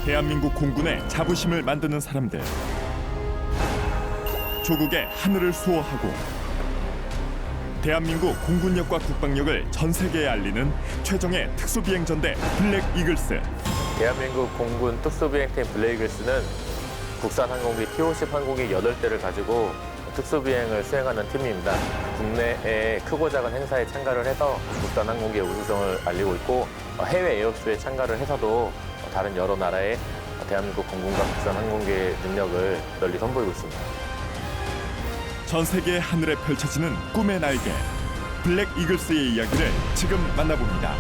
대한민국 공군의 자부심을 만드는 사람들. 조국의 하늘을 수호하고 대한민국 공군력과 국방력을 전 세계에 알리는 최정예 특수비행전대 블랙 이글스. 대한민국 공군 특수비행팀 블랙 이글스는 국산 항공기 T-50 항공기 8대를 가지고 특수비행을 수행하는 팀입니다. 국내의 크고 작은 행사에 참가를 해서 국산 항공기의 우수성을 알리고 있고, 해외 에어쇼에 참가를 해서도 다른 여러 나라의 대한민국 공군과 국산 항공기의 능력을 널리 선보이고 있습니다. 전 세계의 하늘에 펼쳐지는 꿈의 날개, 블랙 이글스의 이야기를 지금 만나봅니다.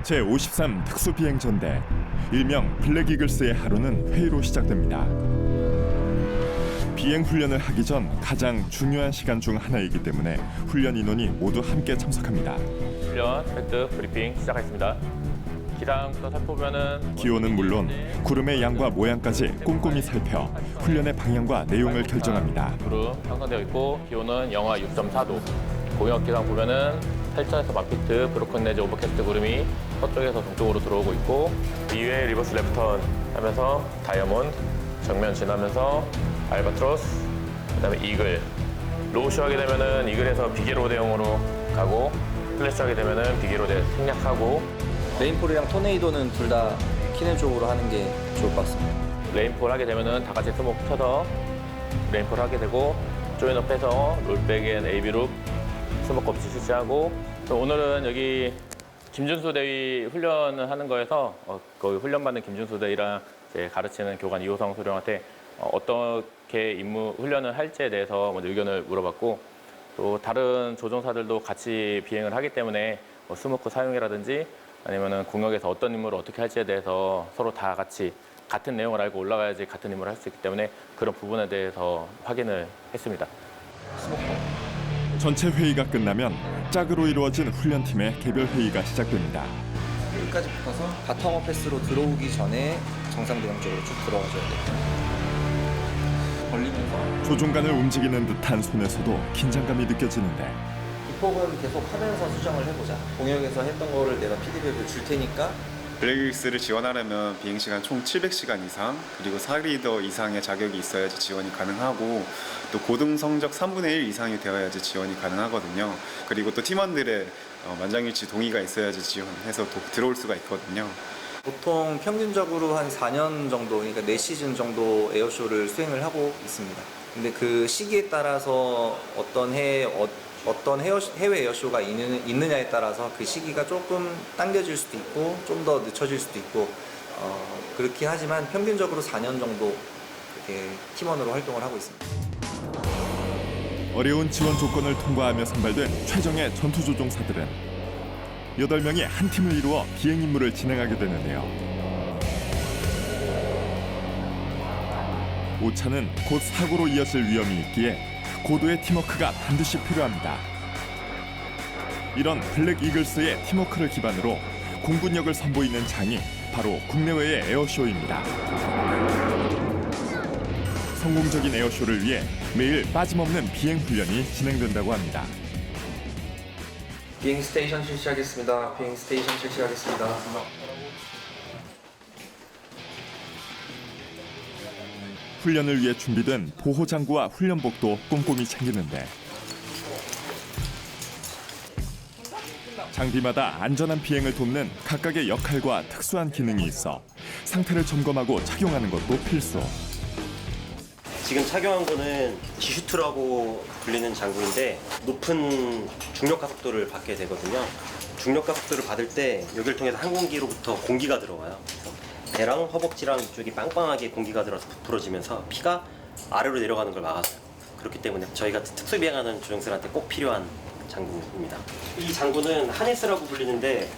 제53 특수비행전대, 일명 블랙 이글스의 하루는 회의로 시작됩니다. 비행 훈련을 하기 전 가장 중요한 시간 중 하나이기 때문에 훈련 인원이 모두 함께 참석합니다. 훈련, 획득, 브리핑 시작하겠습니다. 기상부터 살펴보면은 기온은 물론 구름의 양과 모양까지 꼼꼼히 살펴 훈련의 방향과 내용을 결정합니다. 구름 형성되어 있고 기온은 영하 6.4도. 공역 기상 보면은 8천에서 1000피트 브로큰 내지 오버캐스트 구름이 서쪽에서 동쪽으로 들어오고 있고, 이외에 리버스 레프턴 하면서 다이아몬드, 정면 지나면서 알바트로스, 그다음에 이글. 로우쇼 하게 되면은 이글에서 비계로 대용으로 가고, 플래시 하게 되면은 비계로 대 생략하고, 레인폴이랑 토네이도는 둘 다 키넨 쪽으로 하는 게 좋을 것 같습니다. 레인폴 하게 되면은 다 같이 스모크 켜서 레인폴 하게 되고, 조인업 해서 롤백 앤 AB룹 스모크 없이 실시하고, 또 오늘은 여기 김준수 대위 훈련을 하는 거에서 거기 훈련받는 김준수 대위랑 이제 가르치는 교관 이호성 소령한테 어떻게 임무 훈련을 할지에 대해서 먼저 의견을 물어봤고, 또 다른 조종사들도 같이 비행을 하기 때문에 스모크 사용이라든지 아니면은 공역에서 어떤 임무를 어떻게 할지에 대해서 서로 다 같이 같은 내용을 알고 올라가야지 같은 임무를 할 수 있기 때문에 그런 부분에 대해서 확인을 했습니다. 전체 회의가 끝나면 짝으로 이루어진 훈련팀의 개별 회의가 시작됩니다. 여기까지 붙어서 바텀업 패스로 들어오기 전에 정상 대응 쪽으로 쭉 들어가줘야 돼요. 벌리면서 조종관을 움직이는 듯한 손에서도 긴장감이 느껴지는데 기폭은 계속 하면서 수정을 해보자. 공역에서 했던 거를 내가 피드백을 줄 테니까. 블랙 이글스를 지원하려면 비행시간 총 700시간 이상, 그리고 4리더 이상의 자격이 있어야지 지원이 가능하고, 또 고등 성적 3분의 1 이상이 되어야지 지원이 가능하거든요. 그리고 또 팀원들의 만장일치 동의가 있어야지 지원해서 들어올 수가 있거든요. 보통 평균적으로 한 4년 정도, 그러니까 4시즌 정도 에어쇼를 수행을 하고 있습니다. 근데 그 시기에 따라서 어떤 해외 에어쇼가 있느냐에 따라서 그 시기가 조금 당겨질 수도 있고 좀 더 늦춰질 수도 있고 그렇긴 하지만 평균적으로 4년 정도 그렇게 팀원으로 활동을 하고 있습니다. 어려운 지원 조건을 통과하며 선발된 최정예 전투조종사들은 8명이 한 팀을 이루어 비행 임무를 진행하게 되는데요. 오차는 곧 사고로 이어질 위험이 있기에 고도의 팀워크가 반드시 필요합니다. 이런 블랙 이글스의 팀워크를 기반으로 공군력을 선보이는 장이 바로 국내외의 에어쇼입니다. 성공적인 에어쇼를 위해 매일 빠짐없는 비행 훈련이 진행된다고 합니다. 비행 스테이션 실시하겠습니다. 비행 스테이션 실시하겠습니다. 훈련을 위해 준비된 보호장구와 훈련복도 꼼꼼히 챙기는데 장비마다 안전한 비행을 돕는 각각의 역할과 특수한 기능이 있어 상태를 점검하고 착용하는 것도 필수. 지금 착용한 거는 G슈트라고 불리는 장구인데 높은 중력 가속도를 받게 되거든요. 중력 가속도를 받을 때 여기를 통해서 항공기로부터 공기가 들어와요. 배랑 허벅지랑 이쪽이 빵빵하게 공기가 들어서 부풀어지면서 피가 아래로 내려가는 걸 막아줘요. 그렇기 때문에 저희가 특수 비행하는 조종사들한테 꼭 필요한 장구입니다. 이 장구는 하네스라고 불리는데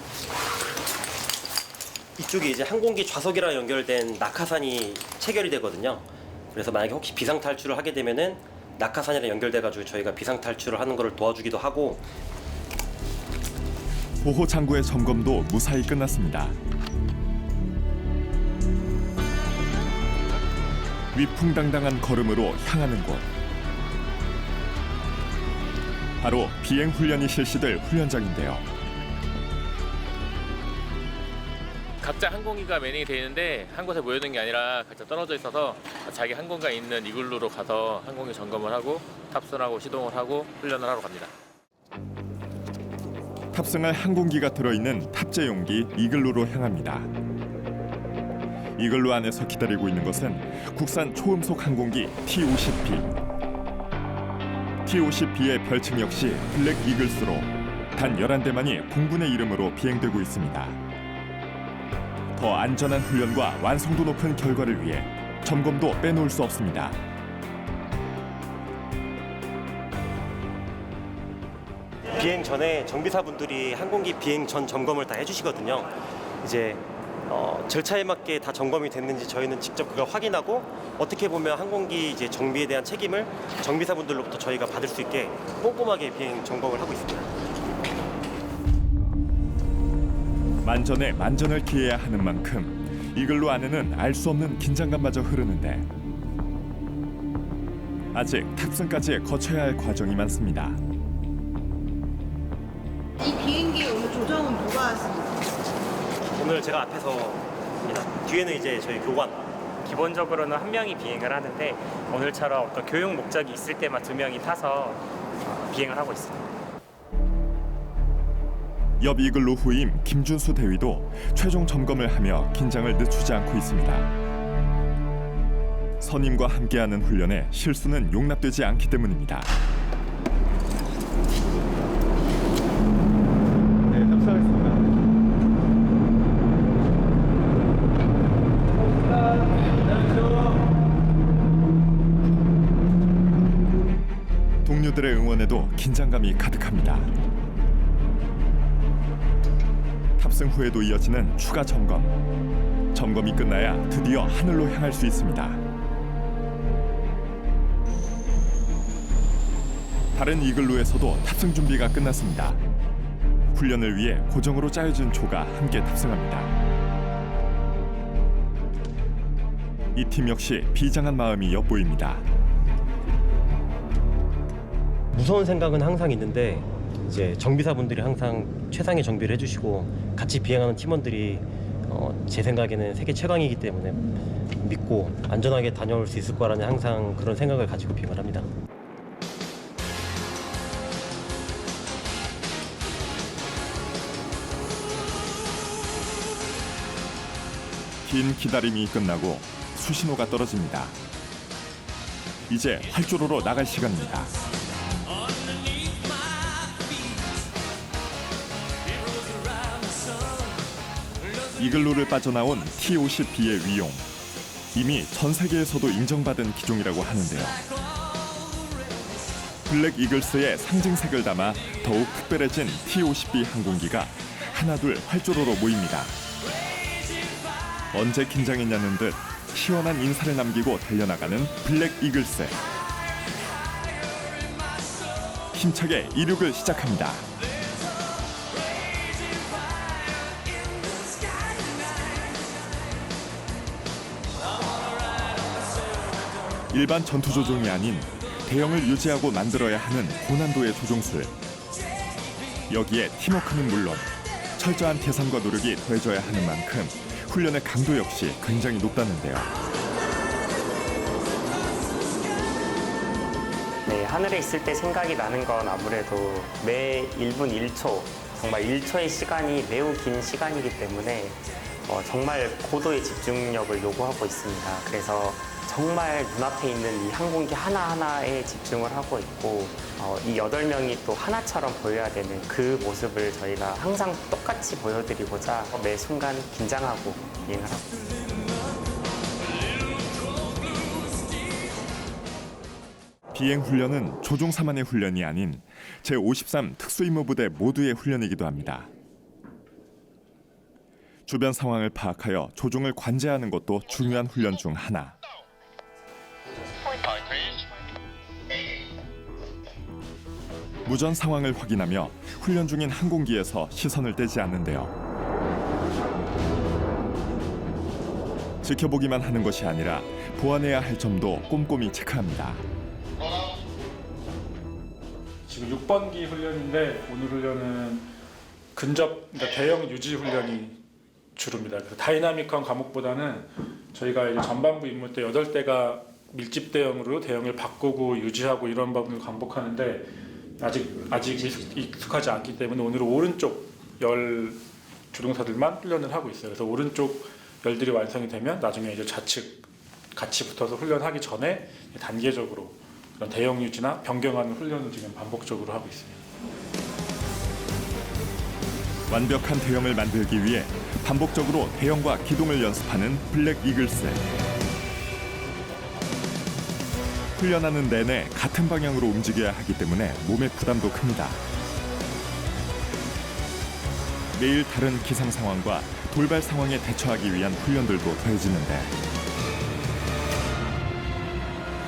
이쪽이 이제 항공기 좌석이랑 연결된 낙하산이 체결이 되거든요. 그래서 만약에 혹시 비상 탈출을 하게 되면은 낙하산이랑 연결돼가지고 저희가 비상 탈출을 하는 것을 도와주기도 하고. 보호장구의 점검도 무사히 끝났습니다. 위풍당당한 걸음으로 향하는 곳. 바로 비행 훈련이 실시될 훈련장인데요. 각자 항공기가 매닝이 되어 있는데 한 곳에 모여 있는 게 아니라 각자 떨어져 있어서 자기 항공기가 있는 이글루로 가서 항공기 점검을 하고 탑승하고 시동을 하고 훈련을 하러 갑니다. 탑승할 항공기가 들어있는 탑재 용기 이글루로 향합니다. 이글루 안에서 기다리고 있는 것은 국산 초음속 항공기 T-50B. T-50B의 별칭 역시 블랙 이글스로 단 11대만이 공군의 이름으로 비행되고 있습니다. 더 안전한 훈련과 완성도 높은 결과를 위해 점검도 빼놓을 수 없습니다. 비행 전에 정비사분들이 항공기 비행 전 점검을 다 해주시거든요. 이제 절차에 맞게 다 점검이 됐는지 저희는 직접 그걸 확인하고 어떻게 보면 항공기 이제 정비에 대한 책임을 정비사분들로부터 저희가 받을 수 있게 꼼꼼하게 비행 점검을 하고 있습니다. 만전에 만전을 기해야 하는 만큼 이글루 안에는 알 수 없는 긴장감마저 흐르는데 아직 탑승까지 거쳐야 할 과정이 많습니다. 이 비행기 오늘 조정은 누가 하십니까? 오늘 제가 앞에서 합니다. 뒤에는 이제 저희 교관. 기본적으로는 한 명이 비행을 하는데 오늘처럼 어떤 교육 목적이 있을 때만 2명이 타서 비행을 하고 있습니다. 옆 이글루 후임 김준수 대위도 최종 점검을 하며 긴장을 늦추지 않고 있습니다. 선임과 함께하는 훈련에 실수는 용납되지 않기 때문입니다. 네, 탑승하겠습니다. 동료들의 응원에도 긴장감이 가득합니다. 탑승 후에도 이어지는 추가 점검. 점검이 끝나야 드디어 하늘로 향할 수 있습니다. 다른 이글루에서도 탑승 준비가 끝났습니다. 훈련을 위해 고정으로 짜여진 조가 함께 탑승합니다. 이 팀 역시 비장한 마음이 엿보입니다. 무서운 생각은 항상 있는데 이제 정비사분들이 항상 최상의 정비를 해주시고 같이 비행하는 팀원들이 제 생각에는 세계 최강이기 때문에 믿고 안전하게 다녀올 수 있을 거라는 항상 그런 생각을 가지고 비행을 합니다. 긴 기다림이 끝나고 수신호가 떨어집니다. 이제 활주로로 나갈 시간입니다. 이글루를 빠져나온 T-50B의 위용. 이미 전 세계에서도 인정받은 기종이라고 하는데요. 블랙 이글스의 상징색을 담아 더욱 특별해진 T-50B 항공기가 하나둘 활주로로 모입니다. 언제 긴장했냐는 듯 시원한 인사를 남기고 달려나가는 블랙 이글스. 힘차게 이륙을 시작합니다. 일반 전투 조종이 아닌 대형을 유지하고 만들어야 하는 고난도의 조종술. 여기에 팀워크는 물론 철저한 계산과 노력이 더해져야 하는 만큼 훈련의 강도 역시 굉장히 높다는데요. 네, 하늘에 있을 때 생각이 나는 건 아무래도 매 1분 1초, 정말 1초의 시간이 매우 긴 시간이기 때문에 정말 고도의 집중력을 요구하고 있습니다. 그래서 정말 눈앞에 있는 이 항공기 하나하나에 집중을 하고 있고 이 8명이 또 하나처럼 보여야 되는 그 모습을 저희가 항상 똑같이 보여드리고자 매 순간 긴장하고 비행을 하고 있습니다. 비행 훈련은 조종사만의 훈련이 아닌 제53 특수임무부대 모두의 훈련이기도 합니다. 주변 상황을 파악하여 조종을 관제하는 것도 중요한 훈련 중 하나. 무전 상황을 확인하며 훈련 중인 항공기에서 시선을 떼지 않는데요. 지켜보기만 하는 것이 아니라 보완해야 할 점도 꼼꼼히 체크합니다. 지금 6번기 훈련인데 오늘 훈련은 근접, 그러니까 대형 유지 훈련이 주류입니다. 그래서 다이나믹한 과목보다는 저희가 이제 전반부 임무 때 8대가 밀집 대형으로 대형을 바꾸고 유지하고 이런 부분을 반복하는데 아직 익숙하지 않기 때문에 오늘은 오른쪽 열 조종사들만 훈련을 하고 있어요. 그래서 오른쪽 열들이 완성이 되면 나중에 이제 좌측 같이 붙어서 훈련하기 전에 단계적으로 그런 대형 유지나 변경하는 훈련을 지금 반복적으로 하고 있습니다. 완벽한 대형을 만들기 위해 반복적으로 대형과 기동을 연습하는 블랙 이글스. 훈련하는 내내 같은 방향으로 움직여야 하기 때문에 몸의 부담도 큽니다. 매일 다른 기상 상황과 돌발 상황에 대처하기 위한 훈련들도 더해지는데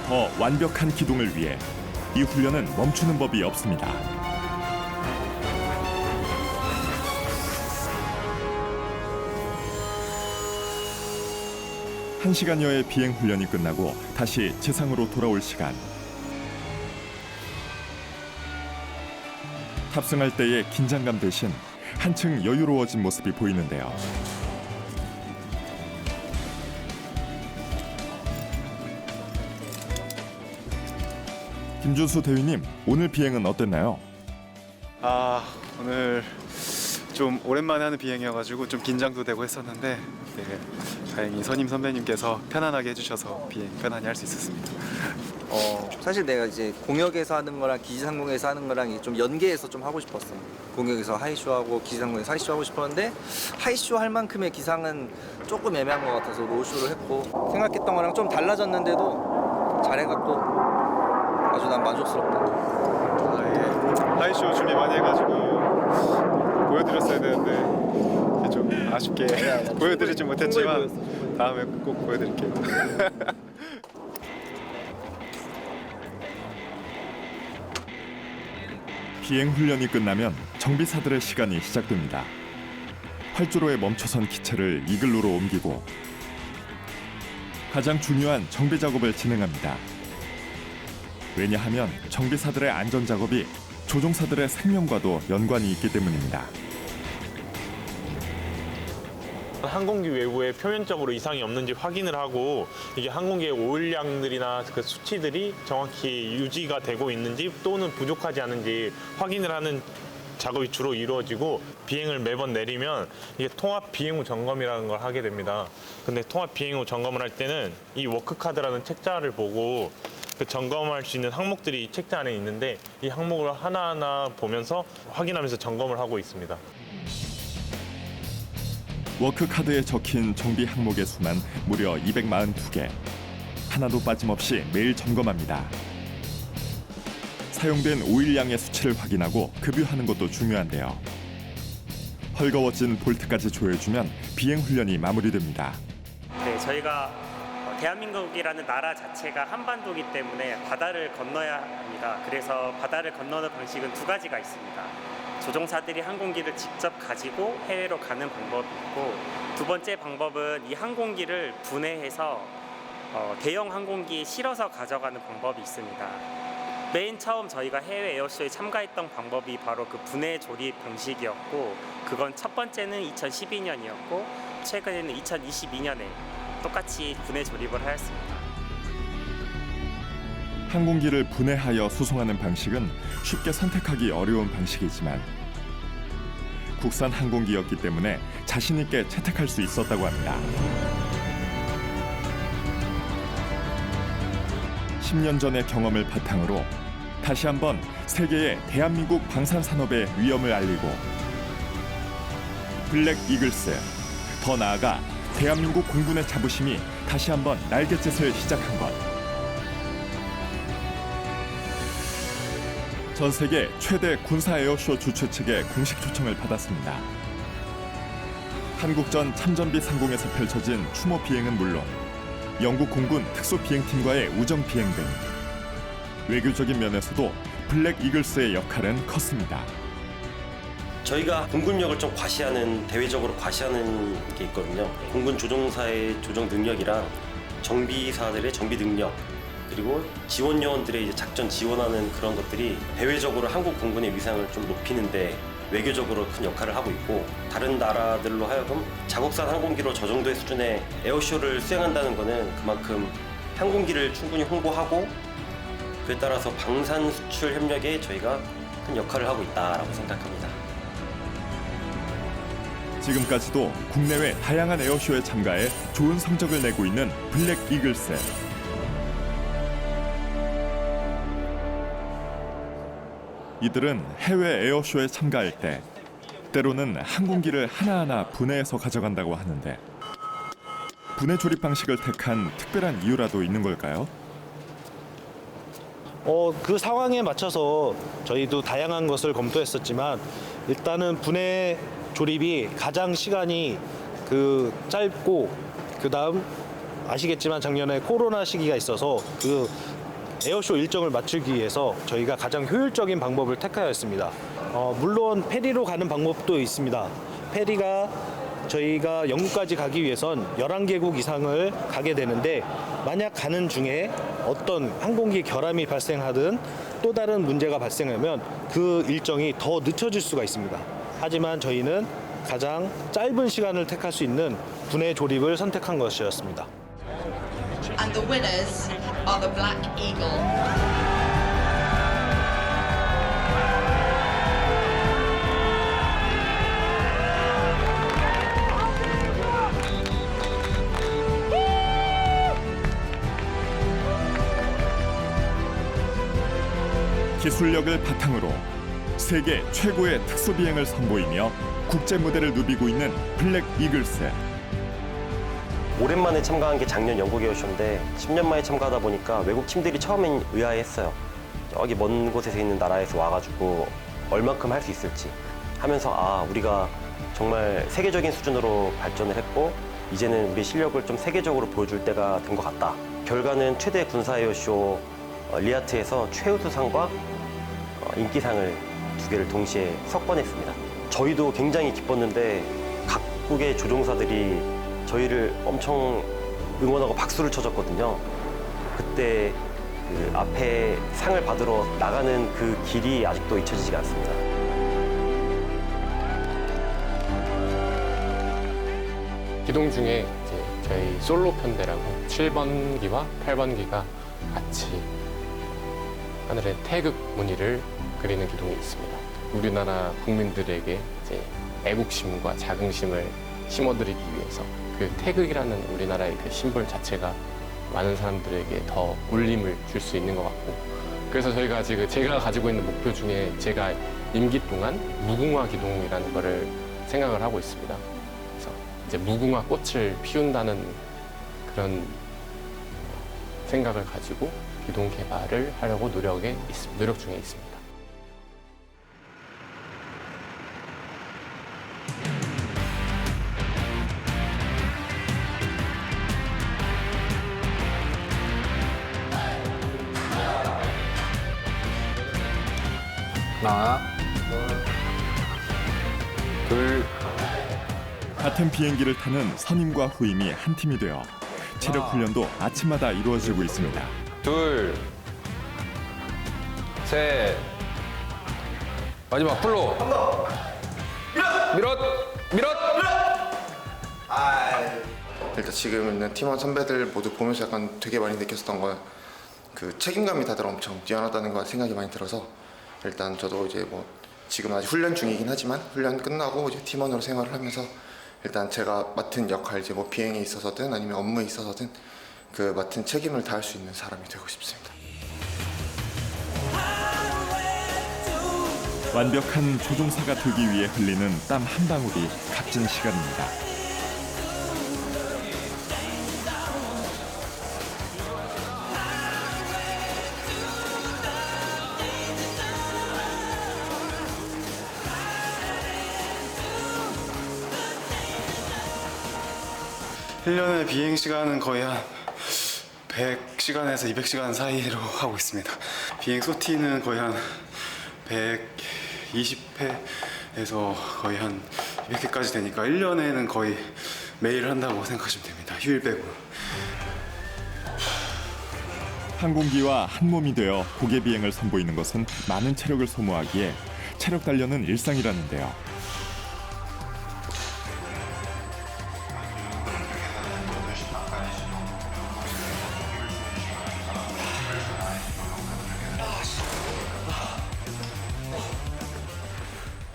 더 완벽한 기동을 위해 이 훈련은 멈추는 법이 없습니다. 1시간여의 비행 훈련이 끝나고 다시 지상으로 돌아올 시간. 탑승할 때의 긴장감 대신 한층 여유로워진 모습이 보이는데요. 김준수 대위님, 오늘 비행은 어땠나요? 오늘 좀 오랜만에 하는 비행이어가지고 좀 긴장도 되고 했었는데 다행히 선임 선배님께서 편안하게 해주셔서 비행 편안히 할 수 있었습니다. 사실 내가 이제 공역에서 하는 거랑 기지상공에서 하는 거랑 좀 연계해서 좀 하고 싶었어. 공역에서 하이쇼하고 기지상공에서 하이쇼 하고 싶었는데 하이쇼 할 만큼의 기상은 조금 애매한 것 같아서 로우쇼를 했고 생각했던 거랑 좀 달라졌는데도 잘해갖고 아주 난 만족스럽다. 하이쇼 준비 많이 해가지고 보여드렸어야 되는데 좀 아쉽게 보여드리지 못했지만 다음에 꼭 보여드릴게요. 비행 훈련이 끝나면 정비사들의 시간이 시작됩니다. 활주로에 멈춰선 기체를 이글루로 옮기고 가장 중요한 정비 작업을 진행합니다. 왜냐하면 정비사들의 안전 작업이 조종사들의 생명과도 연관이 있기 때문입니다. 항공기 외부에 표면적으로 이상이 없는지 확인을 하고 이게 항공기의 오일량들이나 그 수치들이 정확히 유지가 되고 있는지 또는 부족하지 않은지 확인을 하는 작업이 주로 이루어지고 비행을 매번 내리면 이게 통합 비행 후 점검이라는 걸 하게 됩니다. 근데 통합 비행 후 점검을 할 때는 이 워크카드라는 책자를 보고 그 점검할 수 있는 항목들이 이 책자 안에 있는데 이 항목을 하나하나 보면서 확인하면서 점검을 하고 있습니다. 워크카드에 적힌 정비 항목의 수만 무려 242개. 하나도 빠짐없이 매일 점검합니다. 사용된 오일량의 수치를 확인하고 급유하는 것도 중요한데요. 헐거워진 볼트까지 조여주면 비행 훈련이 마무리됩니다. 네, 저희가 대한민국이라는 나라 자체가 한반도이기 때문에 바다를 건너야 합니다. 그래서 바다를 건너는 방식은 두 가지가 있습니다. 조종사들이 항공기를 직접 가지고 해외로 가는 방법이 있고, 두 번째 방법은 이 항공기를 분해해서 대형 항공기에 실어서 가져가는 방법이 있습니다. 맨 처음 저희가 해외 에어쇼에 참가했던 방법이 바로 그 분해 조립 방식이었고, 그건 첫 번째는 2012년이었고 최근에는 2022년에 똑같이 분해 조립을 하였습니다. 항공기를 분해하여 수송하는 방식은 쉽게 선택하기 어려운 방식이지만 국산 항공기였기 때문에 자신 있게 채택할 수 있었다고 합니다. 10년 전의 경험을 바탕으로 다시 한번 세계에 대한민국 방산산업의 위험을 알리고 블랙 이글스, 더 나아가 대한민국 공군의 자부심이 다시 한번 날갯짓을 시작한 것. 전 세계 최대 군사 에어쇼 주최 측의 공식 초청을 받았습니다. 한국전 참전비 상공에서 펼쳐진 추모 비행은 물론 영국 공군 특수 비행팀과의 우정 비행 등 외교적인 면에서도 블랙 이글스의 역할은 컸습니다. 저희가 공군력을 좀 과시하는, 대외적으로 과시하는 게 있거든요. 공군 조종사의 조종 능력이랑 정비사들의 정비 능력, 그리고 지원 요원들의 이제 작전 지원하는 그런 것들이 대외적으로 한국 공군의 위상을 좀 높이는데 외교적으로 큰 역할을 하고 있고 다른 나라들로 하여금 자국산 항공기로 저 정도의 수준의 에어쇼를 수행한다는 것은 그만큼 항공기를 충분히 홍보하고 그에 따라서 방산 수출 협력에 저희가 큰 역할을 하고 있다라고 생각합니다. 지금까지도 국내외 다양한 에어쇼에 참가해 좋은 성적을 내고 있는 블랙 이글스. 이들은 해외 에어쇼에 참가할 때 때로는 항공기를 하나하나 분해해서 가져간다고 하는데 분해 조립 방식을 택한 특별한 이유라도 있는 걸까요? 그 상황에 맞춰서 저희도 다양한 것을 검토했었지만 일단은 분해 조립이 가장 시간이 짧고 그다음 아시겠지만 작년에 코로나 시기가 있어서 그 에어쇼 일정을 맞추기 위해서 저희가 가장 효율적인 방법을 택하였습니다. 물론 페리로 가는 방법도 있습니다. 페리가 저희가 영국까지 가기 위해선 11개국 이상을 가게 되는데 만약 가는 중에 어떤 항공기 결함이 발생하든 또 다른 문제가 발생하면 그 일정이 더 늦춰질 수가 있습니다. 하지만 저희는 가장 짧은 시간을 택할 수 있는 분해 조립을 선택한 것이었습니다. And the winners are the Black Eagle. 기술력을 바탕으로 세계 최고의 특수 비행을 선보이며 국제 무대를 누비고 있는 블랙 이글스. 오랜만에 참가한 게 작년 영국 에어쇼인데 10년 만에 참가하다 보니까 외국 팀들이 처음엔 의아해했어요. 저기 먼 곳에서 있는 나라에서 와가지고 얼만큼 할 수 있을지 하면서 우리가 정말 세계적인 수준으로 발전을 했고 이제는 우리 실력을 좀 세계적으로 보여줄 때가 된 것 같다. 결과는 최대 군사 에어쇼 리아트에서 최우수상과 인기상을 2개를 동시에 석권했습니다. 저희도 굉장히 기뻤는데 각국의 조종사들이 저희를 엄청 응원하고 박수를 쳐줬거든요. 그때 그 앞에 상을 받으러 나가는 그 길이 아직도 잊혀지지가 않습니다. 기동 중에 이제 저희 솔로 편대라고 7번기와 8번기가 같이 하늘에 태극 무늬를 그리는 기동이 있습니다. 우리나라 국민들에게 이제 애국심과 자긍심을 심어드리기 위해서 그 태극이라는 우리나라의 그 심벌 자체가 많은 사람들에게 더 울림을 줄 수 있는 것 같고 그래서 저희가 지금 제가 가지고 있는 목표 중에 제가 임기 동안 무궁화 기동이라는 거를 생각을 하고 있습니다. 그래서 이제 무궁화 꽃을 피운다는 그런 생각을 가지고 기동 개발을 하려고 노력 중에 있습니다. 하나, 둘. 같은 비행기를 타는 선임과 후임이 한 팀이 되어 체력 훈련도 아침마다 이루어지고 있습니다. 둘, 셋, 마지막 풀로. 밀어. 일단 지금 있는 팀원 선배들 모두 보면서 약간 되게 많이 느꼈었던 건 그 책임감이 다들 엄청 뛰어나다는 거 생각이 많이 들어서 일단 저도 이제 뭐 지금 아직 훈련 중이긴 하지만 훈련 끝나고 이제 팀원으로 생활을 하면서 일단 제가 맡은 역할 이제 뭐 비행에 있어서든 아니면 업무에 있어서든 그 맡은 책임을 다할 수 있는 사람이 되고 싶습니다. 완벽한 조종사가 되기 위해 흘리는 땀 한 방울이 값진 시간입니다. 일 년에 비행 시간은 거의 한 100시간에서 200시간 사이로 하고 있습니다. 비행 소티는 거의 한 120회에서 거의 한 200회까지 되니까 1년에는 거의 매일 한다고 생각하시면 됩니다. 휴일 빼고. 항공기와 한 몸이 되어 고개 비행을 선보이는 것은 많은 체력을 소모하기에 체력 단련은 일상이라는데요.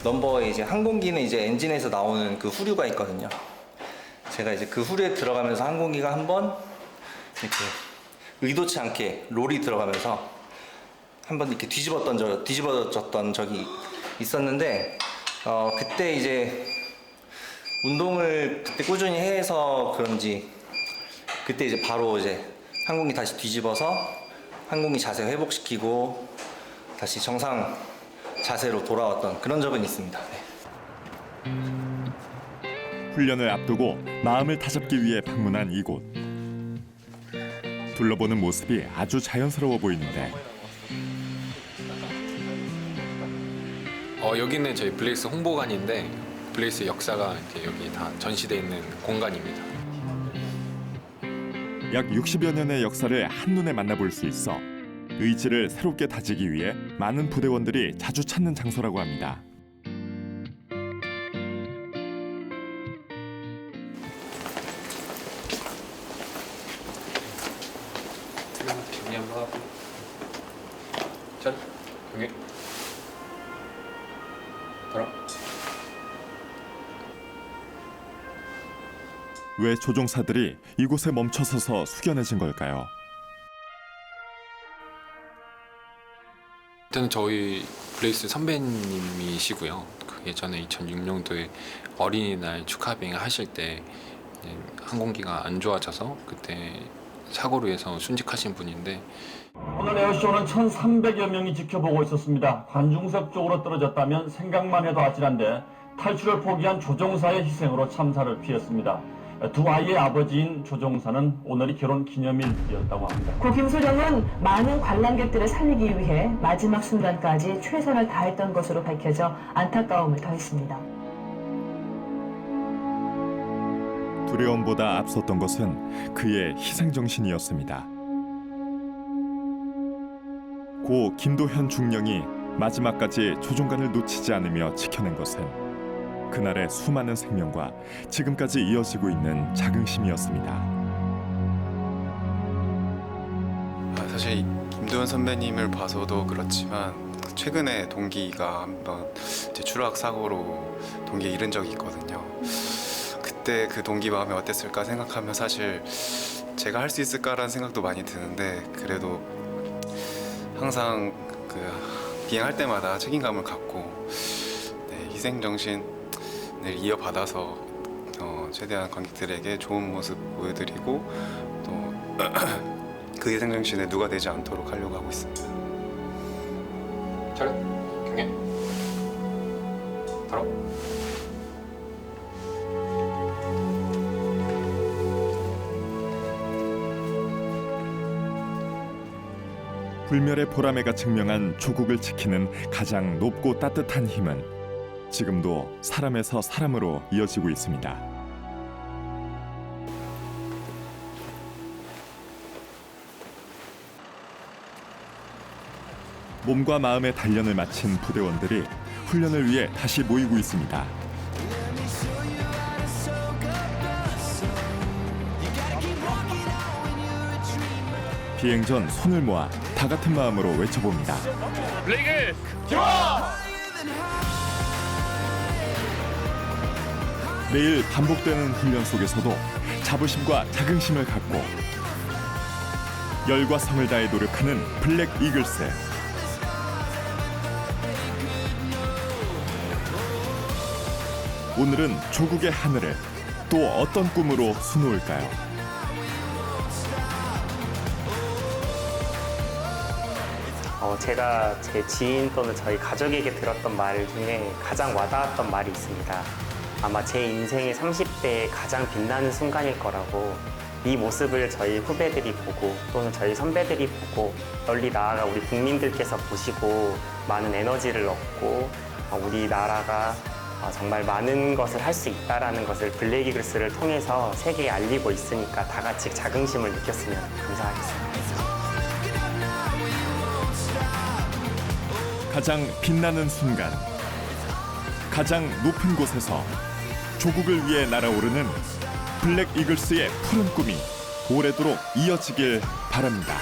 넘버에 이제 항공기는 이제 엔진에서 나오는 그 후류가 있거든요. 제가 이제 그 후류에 들어가면서 항공기가 한번 이렇게 의도치 않게 롤이 들어가면서 한번 이렇게 뒤집어졌던 적이 있었는데, 그때 이제 운동을 그때 꾸준히 해서 그런지 그때 이제 바로 이제 항공기 다시 뒤집어서 항공기 자세 회복시키고 다시 정상 자세로 돌아왔던 그런 적은 있습니다. 네. 훈련을 앞두고 마음을 다잡기 위해 방문한 이곳. 둘러보는 모습이 아주 자연스러워 보이는데 여기는 저희 블레이스 홍보관인데 블레이스 역사가 이렇게 여기 다 전시되어 있는 공간입니다. 약 60여 년의 역사를 한눈에 만나볼 수 있어 의지를 새롭게 다지기 위해 많은 부대원들이 자주 찾는 장소라고 합니다. 정리 한번 하고 전 여기 돌아. 왜 조종사들이 이곳에 멈춰서서 숙연해진 걸까요? 일단은 저희 블레이스 선배님이시고요. 그 예전에 2006년도에 어린이날 축하 비행을 하실 때 항공기가 안 좋아져서 그때 사고로 해서 순직하신 분인데, 오늘 에어쇼는 1,300여 명이 지켜보고 있었습니다. 관중석 쪽으로 떨어졌다면 생각만 해도 아찔한데 탈출을 포기한 조종사의 희생으로 참사를 피했습니다. 두 아이의 아버지인 조종사는 오늘이 결혼 기념일이었다고 합니다. 고 김소령은 많은 관람객들을 살리기 위해 마지막 순간까지 최선을 다했던 것으로 밝혀져 안타까움을 더했습니다. 두려움보다 앞섰던 것은 그의 희생정신이었습니다. 고 김도현 중령이 마지막까지 조종관을 놓치지 않으며 지켜낸 것은 그날의 수많은 생명과 지금까지 이어지고 있는 자긍심이었습니다. 사실 김도현 선배님을 봐서도 그렇지만 최근에 동기가 한번 추락 사고로 동기에 잃은 적이 있거든요. 그때 그 동기 마음이 어땠을까 생각하면 사실 제가 할 수 있을까라는 생각도 많이 드는데, 그래도 항상 그 비행할 때마다 책임감을 갖고 희생 정신을 이어받아서 최대한 관객들에게 좋은 모습 보여드리고 또 그 희생 정신에 누가 되지 않도록 하려고 하고 있습니다. 차렷, 경례, 바로. 불멸의 보라매가 증명한 조국을 지키는 가장 높고 따뜻한 힘은 지금도 사람에서 사람으로 이어지고 있습니다. 몸과 마음의 단련을 마친 부대원들이 훈련을 위해 다시 모이고 있습니다. 비행 전 손을 모아 다 같은 마음으로 외쳐봅니다. 레이글 기화! 매일 반복되는 훈련 속에서도 자부심과 자긍심을 갖고 열과 성을 다해 노력하는 블랙 이글스. 오늘은 조국의 하늘을 또 어떤 꿈으로 수놓을까요? 제가 제 지인 또는 저희 가족에게 들었던 말 중에 가장 와닿았던 말이 있습니다. 아마 제 인생의 30대에 가장 빛나는 순간일 거라고, 이 모습을 저희 후배들이 보고 또는 저희 선배들이 보고 널리 나아가 우리 국민들께서 보시고 많은 에너지를 얻고 우리나라가 정말 많은 것을 할 수 있다는 것을 블랙 이글스를 통해서 세계에 알리고 있으니까 다 같이 자긍심을 느꼈으면 감사하겠습니다. 가장 빛나는 순간, 가장 높은 곳에서 조국을 위해 날아오르는 블랙 이글스의 푸른 꿈이 오래도록 이어지길 바랍니다.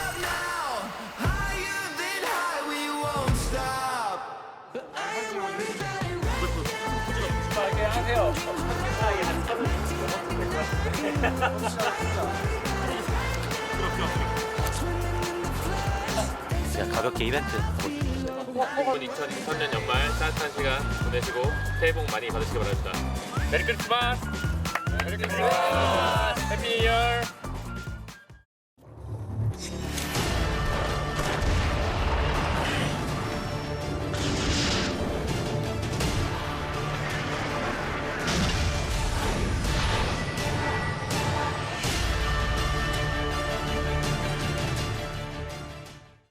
그냥 가볍게 이벤트. 2023년 연말 따뜻한 시간 보내시고 새해 복 많이 받으시기 바랍니다. 메리 크리스마스! 메리 크리스마스! 해피 뉴 이어!